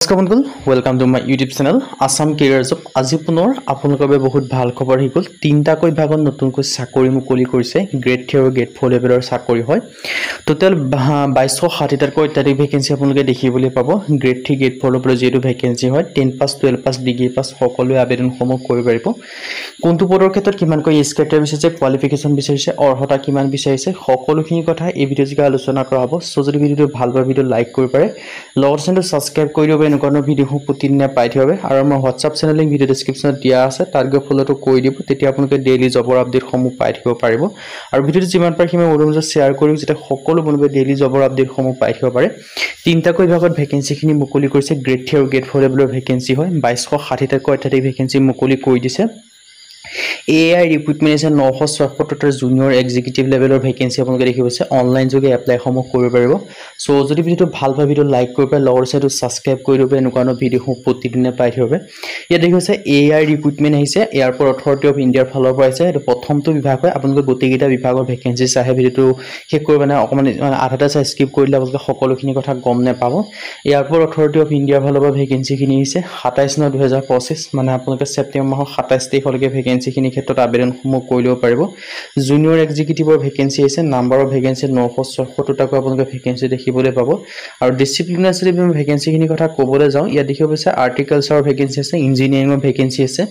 নমস্কাৰ বন্ধুসকল, welcome to my YouTube channel Assam career job. আজি পুনৰ আপোনালোকৰ বাবে বহুত ভাল খবৰ আহি গ'ল। তিনিটাকৈ ভাগত নতুনকৈ চাকৰি মুকলি কৰিছে। গ্ৰেড 3 আৰু গ্ৰেড 4 লেভেলৰ চাকৰি হয়। টোটেল 2260টাকৈ অত্যাধিক ভেকেঞ্চি আপোনালোকে দেখিবলৈ পাব। গ্ৰেড 3 গ্ৰেড 4 লেভেলৰ যিহেতু ভেকেঞ্চি হয়, 10 পাছ 12 পাছ ডিগ্ৰী পাছ সকলোৱে আবেদনসমূহ কৰিব পাৰিব। কোনটো পদৰ ক্ষেত্ৰত কিমানকৈ এজ ক্ৰাইটেৰিয়া বিচাৰিছে, কোৱালিফিকেশ্যন বিচাৰিছে, অৰ্হতা কিমান বিচাৰিছে, সকলোখিনি কথা এই ভিডিঅ' যোগে আলোচনা কৰা হ'ব। চ' যদি ভিডিঅ'টো ভাল পায় ভিডিঅ' লাইক কৰিব পাৰে, লগতে চেনেলটো ছাবস্ক্ৰাইব কৰি দিব। এনেকুৱা ধৰণৰ ভিডিঅ'সমূহ প্ৰতিদিনে পাই থাকিব। আৰু আমাৰ হোৱাটছআপ চেনেল লিংক ভিডিঅ' ডেছক্ৰিপশ্যনত দিয়া আছে, তাত গৈ ফ'ল'টো কৰি দিব। তেতিয়া আপোনালোকে ডেইলি জবৰ আপডেটসমূহ পাই থাকিব পাৰিব। আৰু ভিডিঅ'টো যিমান পাৰে সিমান মোৰ মাজত শ্বেয়াৰ কৰিম, যাতে সকলো বন্ধুৱে ডেইলি জবৰ আপডেটসমূহ পাই থাকিব পাৰে। তিনিটাকৈ ভাগত ভেকেঞ্চিখিনি মুকলি কৰিছে। গ্ৰেড 3 আৰু গ্ৰেড 4 লেভেলৰ ভেকেঞ্চি হয়। 2260টাকৈ অত্যাধিক ভেকেঞ্চি মুকলি কৰি দিছে। AI ৰিক্ৰুটমেণ্ট আছে 976টা জুনিয়ৰ এক্সিকিউটিভ লেভেলৰ ভেকেঞ্চি আপোনালোকে দেখিব পাইছে। অনলাইন যোগে এপ্লাইসমূহ কৰিব পাৰিব। চ' যদি ভিডিঅ'টো ভাল পায় ভিডিঅ' লাইক কৰিব পাৰে, লগৰ চাইটো ছাবস্ক্ৰাইব কৰি দিব। এনেকুৱা ধৰণৰ ভিডিঅ'সমূহ প্ৰতিদিনে পাই থাকিব। ইয়াত দেখি পাইছে AI ৰিক্ৰুটমেণ্ট আহিছে, এয়াৰপৰ্ট অথৰিটি অফ ইণ্ডিয়াৰ ফালৰ পৰা আহিছে। এইটো প্ৰথমটো বিভাগ হয়। আপোনালোকে গোটেইকেইটা বিভাগৰ ভেকেঞ্চি চাই ভিডিঅ'টো শেষ কৰিব মানে অকণমান আধাতে চাই স্কিপ কৰিলে আপোনালোকে সকলোখিনি কথা গম নাপাব। এয়াৰপৰ্ট অথৰিটি অফ ইণ্ডিয়াৰ ফালৰ পৰা ভেকেঞ্চিখিনি আহিছে 27/9/2025, মানে আপোনালোকে ছেপ্টেম্বৰ মাহৰ 27 তাৰিখলৈকে ভেকেঞ্চিখিনিৰ ক্ষেত্ৰত আবেদনসমূহ কৰি ল'ব পাৰিব। জুনিয়ৰ এক্সিকিউটিভৰ ভেকেঞ্চি আহিছে। নাম্বাৰ অফ ভেকেঞ্চি 976টাকৈ আপোনালোকে ভেকেঞ্চি দেখিবলৈ পাব। আৰু ডিচিপ্লিনাৰী যদি ভেকেঞ্চিখিনিৰ কথা ক'বলৈ যাওঁ, ইয়াত দেখিব পাইছে আৰ্টিকালচাৰৰ ভেকেঞ্চি আছে, ইঞ্জিনিয়াৰিঙৰ ভেকেঞ্চি আছে,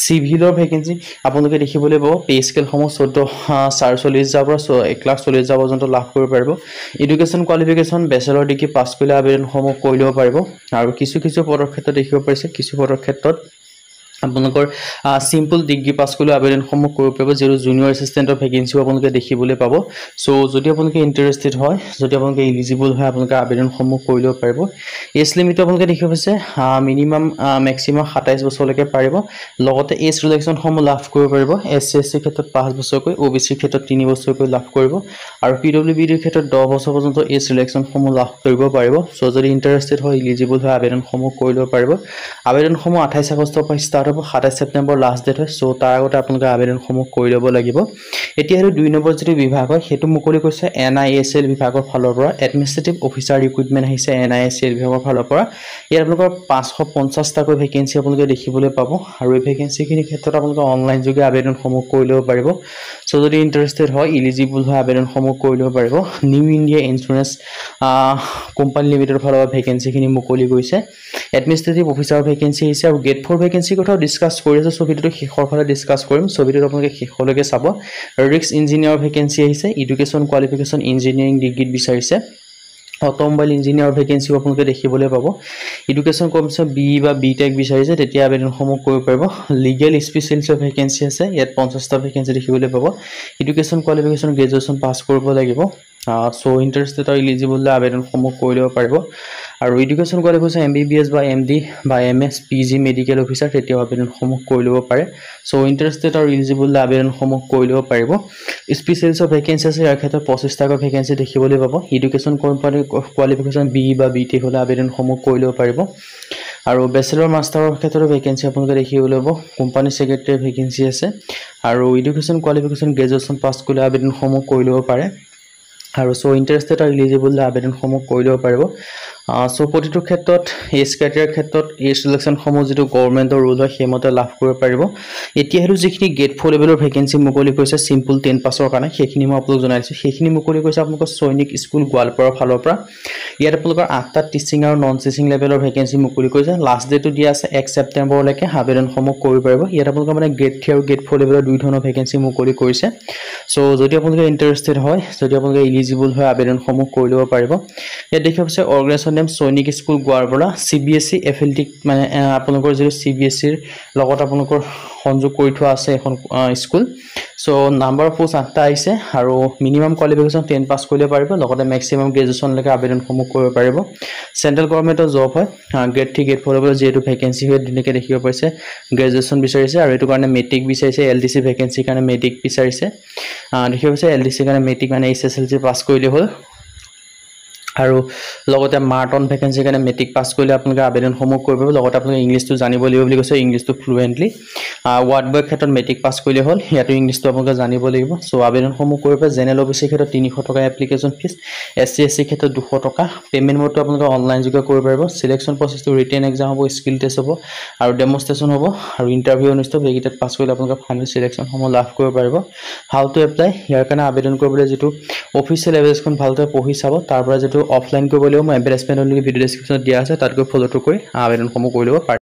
চিভিলৰ ভেকেঞ্চি আপোনালোকে দেখিবলৈ পাব। পে স্কেলসমূহ 14,40,000 পৰা 1,40,000 পৰ্যন্ত লাভ কৰিব পাৰিব। Education qualification bachelor degree pass কৰিলে আবেদনসমূহ কৰি ল'ব পাৰিব। আৰু কিছু পদৰ ক্ষেত্ৰত দেখিব পাৰিছে, কিছু পদৰ ক্ষেত্ৰত আপোনালোকৰ চিম্পল ডিগ্ৰী পাছ কৰিলেও আবেদনসমূহ কৰিব পাৰিব। যিহেতু জুনিয়ৰ এছিষ্টেণ্টৰ ভেকেঞ্চিও আপোনালোকে দেখিবলৈ পাব। চ' যদি আপোনালোকে ইণ্টাৰেষ্টেড হয়, যদি আপোনালোকে ইলিজিবল হয়, আপোনালোকে আবেদনসমূহ কৰি ল'ব পাৰিব। এজ লিমিটটো আপোনালোকে দেখিব পাইছে মিনিমাম মেক্সিমাম 27 বছৰলৈকে পাৰিব। লগতে এজ ৰিলেক্সনসমূহ লাভ কৰিব পাৰিব। SC SC ক্ষেত্ৰত 5 বছৰকৈ, OBC ক্ষেত্ৰত 3 বছৰকৈ লাভ কৰিব। আৰু PWBৰ ক্ষেত্ৰত 10 বছৰ পৰ্যন্ত এজ ৰিলেক্সনসমূহ লাভ কৰিব পাৰিব। চ' যদি ইণ্টাৰেষ্টেড হয়, ইলিজিবল হয়, আবেদনসমূহ কৰি ল'ব পাৰিব। আবেদনসমূহ 28 আগষ্টৰ পৰা ষ্টাৰ্ট হ'ব, 27 ছেপ্টেম্বৰ লাষ্ট ডেট হয়। চ' তাৰ আগতে আপোনালোকে আবেদনসমূহ কৰি ল'ব লাগিব। এতিয়া সেইটো 2 নম্বৰ যিটো বিভাগ হয়, সেইটো মুকলি কৰিছে NISL বিভাগৰ ফালৰ পৰা। এডমিনিষ্ট্ৰেটিভ অফিচাৰ ৰিক্ৰুটমেণ্ট আহিছে NISL বিভাগৰ ফালৰ পৰা। ইয়াত আপোনালোকৰ 550টাকৈ ভেকেঞ্চি আপোনালোকে দেখিবলৈ পাব। আৰু এই ভেকেঞ্চিখিনিৰ ক্ষেত্ৰত আপোনালোকে অনলাইন যোগে আবেদনসমূহ কৰি ল'ব পাৰিব। চ' যদি ইণ্টাৰেষ্টেড হয়, ইলিজিবল হয়, আবেদনসমূহ কৰি ল'ব পাৰিব। নিউ ইণ্ডিয়া ইঞ্চুৰেঞ্চ কোম্পানী লিমিটেডৰ ফালৰ পৰা ভেকেঞ্চিখিনি মুকলি কৰিছে। এডমিনিষ্ট্ৰেটিভ অফিচাৰৰ ভেকেঞ্চি আহিছে। আৰু গ্ৰেড 4 ভেকেঞ্চিৰ কথাও ডিছকাছ কৰি আছোঁ। চ' ভিডিঅ'টো শেষৰ ফালে ডিছকাছ কৰিম। চ' ভিডিঅ'টো আপোনালোকে শেষলৈকে চাব। ৰিক্স ইঞ্জিনিয়াৰৰ ভেকেঞ্চি আহিছে। এডুকেশ্যন কোৱালিফিকেশ্যন ইঞ্জিনিয়াৰিং ডিগ্ৰীত বিচাৰিছে। অট'মোবাইল ইঞ্জিনিয়াৰৰ ভেকেঞ্চিও আপোনালোকে দেখিবলৈ পাব। এডুকেশ্যন কমিশ্যন BE বা BTech বিচাৰিছে, তেতিয়া আবেদনসমূহ কৰিব পাৰিব। লিগেল স্পেচিয়েলিষ্টৰ ভেকেঞ্চি আছে, ইয়াত 50টা ভেকেঞ্চি দেখিবলৈ পাব। এডুকেশ্যন কোৱালিফিকেশ্যন গ্ৰেজুৱেশ্যন পাছ কৰিব লাগিব। চ' ইণ্টাৰেষ্টেড আৰু ইলিজিবল আবেদনসমূহ কৰি ল'ব পাৰিব। আৰু এডুকেশ্যন কোৱালিফিকেশ্যন MBBS বা MD বা MS PG মেডিকেল অফিচাৰ, তেতিয়াও আবেদনসমূহ কৰি ল'ব পাৰে। চ' ইণ্টাৰেষ্টেড আৰু ইলিজিবল আবেদনসমূহ কৰি ল'ব পাৰিব। স্পেচিয়েলিষ্টৰ ভেকেঞ্চি আছে, ইয়াৰ ক্ষেত্ৰত 25টাকৈ ভেকেঞ্চি দেখিবলৈ পাব। এডুকেশ্যন কোৱালিফিকেশ্যন BE বা BTech হ'লে আবেদনসমূহ কৰি ল'ব পাৰিব। আৰু বেচেলৰ মাষ্টাৰৰ ক্ষেত্ৰতো ভেকেঞ্চি আপোনালোকে দেখিবলৈ পাব। কোম্পানী ছেক্ৰেটাৰীৰ ভেকেঞ্চি আছে। আৰু এডুকেশ্যন কোৱালিফিকেশ্যন গ্ৰেজুৱেশ্যন পাছ কৰিলে আবেদনসমূহ কৰি ল'ব পাৰে। আৰু চ' ইণ্টাৰেষ্টেড আৰু ইলিজিবল আবেদনসমূহ কৰি ল'ব পাৰিব। চ' প্ৰতিটো ক্ষেত্ৰত এজ ক্ৰাইটেৰিয়াৰ ক্ষেত্ৰত এজ ৰিলেক্সনসমূহ যিটো গভৰ্ণমেণ্টৰ ৰুল হয়, সেইমতে লাভ কৰিব পাৰিব। এতিয়া সেইটো যিখিনি গ্ৰেড 4 লেভেলৰ ভেকেঞ্চি মুকলি কৰিছে চিম্পল 10 পাছৰ কাৰণে, সেইখিনি মই আপোনালোক জনাই দিছোঁ। সেইখিনি মুকলি কৰিছে আপোনালোকৰ সৈনিক স্কুল গোৱালপাৰাৰ ফালৰ পৰা। ইয়াত আপোনালোকৰ 8টা টিচিং আৰু নন টিচিং লেভেলৰ ভেকেঞ্চি মুকলি কৰিছে। লাষ্ট ডেটটো দিয়া আছে 1 ছেপ্টেম্বৰলৈকে আবেদনসমূহ কৰিব পাৰিব। ইয়াত আপোনালোকৰ মানে গ্ৰেড 3 আৰু গ্ৰেড 4 লেভেলৰ 2 ধৰণৰ ভেকেঞ্চি মুকলি কৰিছে। চ' যদি আপোনালোকে ইণ্টাৰেষ্টেড হয়, যদি আপোনালোকে ইলিজিবল হয়, আবেদনসমূহ কৰি ল'ব পাৰিব। ইয়াত দেখা পাইছে অৰ্গেনাইজেশ্যন নেম সৈনিক স্কুল গোৱালপাৰা। CBSE এফিলিয়েটেড, মানে আপোনালোকৰ যিটো CBSEৰ লগত আপোনালোকৰ সংযোগ কৰি থোৱা আছে এখন school. So' number of post 8টা আহিছে। আৰু মিনিমাম কোৱালিফিকেশ্যন 10 পাছ কৰিব পাৰিব। লগতে মেক্সিমাম গ্ৰেজুৱেশ্যনলৈকে আবেদনসমূহ কৰিব পাৰিব। চেণ্ট্ৰেল গভৰ্ণমেণ্টৰ জব হয়। গ্ৰেড 3 গ্ৰেড 4 লেভেলৰ যিহেতু ভেকেঞ্চি হয়, ধুনীয়াকৈ দেখিব পাইছে গ্ৰেজুৱেশ্যন বিচাৰিছে। আৰু এইটো কাৰণে মেট্ৰিক বিচাৰিছে। LDC ভেকেঞ্চিৰ কাৰণে মেট্ৰিক বিচাৰিছে। দেখিব পাইছে LDCৰ কাৰণে মেট্ৰিক মানে SSLC পাছ কৰিলে হ'ল। আৰু লগতে মাৰ্টন ভেকেঞ্চিৰ কাৰণে মেট্ৰিক পাছ কৰিলে আপোনালোকে আবেদনসমূহ কৰিব পাৰিব লগতে আপোনালোকে ইংলিছটো জানিব লাগিব বুলি কৈছে ইংলিছটো ফ্লুৱেণ্টলি ৱাৰ্ড বয়ৰ ক্ষেত্ৰত মেট্ৰিক পাছ কৰিলে হ'ল ইয়াতো ইংলিছটো আপোনালোকে জানিব লাগিব চ' আবেদনসমূহ কৰিব পাৰে জেনেৰেল অফিচৰ ক্ষেত্ৰত 300 টকা এপ্লিকেশ্যন ফিজ SC SC ক্ষেত্ৰত 200 টকা পে'মেণ্ট মোডটো আপোনালোকে অনলাইন যোগে কৰিব পাৰিব চিলেকশ্যন প্ৰচেছটো ৰিটেন এক্সাম হ'ব স্কিল টেষ্ট হ'ব আৰু ডেমনষ্ট্ৰেশ্যন হ'ব আৰু ইণ্টাৰভিউ অনুষ্ঠিত হ'ব এইকেইটাত পাছ কৰিলে আপোনালোকে ফাইনেল চিলেকশ্যনসমূহ লাভ কৰিব পাৰিব হাউ টু এপ্লাই ইয়াৰ কাৰণে আবেদন কৰিবলৈ যিটো অফিচিয়েল এড্ৰেছখন ভালদৰে পঢ়ি চাব তাৰ পৰা যিটো অফলাইন কৰিব লাগিব মই এম্বেছমেণ্টৰ লিংক ভিডিঅ' ডেছক্ৰিপশ্যনত দিয়া আছে তাত গৈ ফ'ল' থ্ৰু কৰি আবেদনসমূহ কৰি ল'ব পাৰিব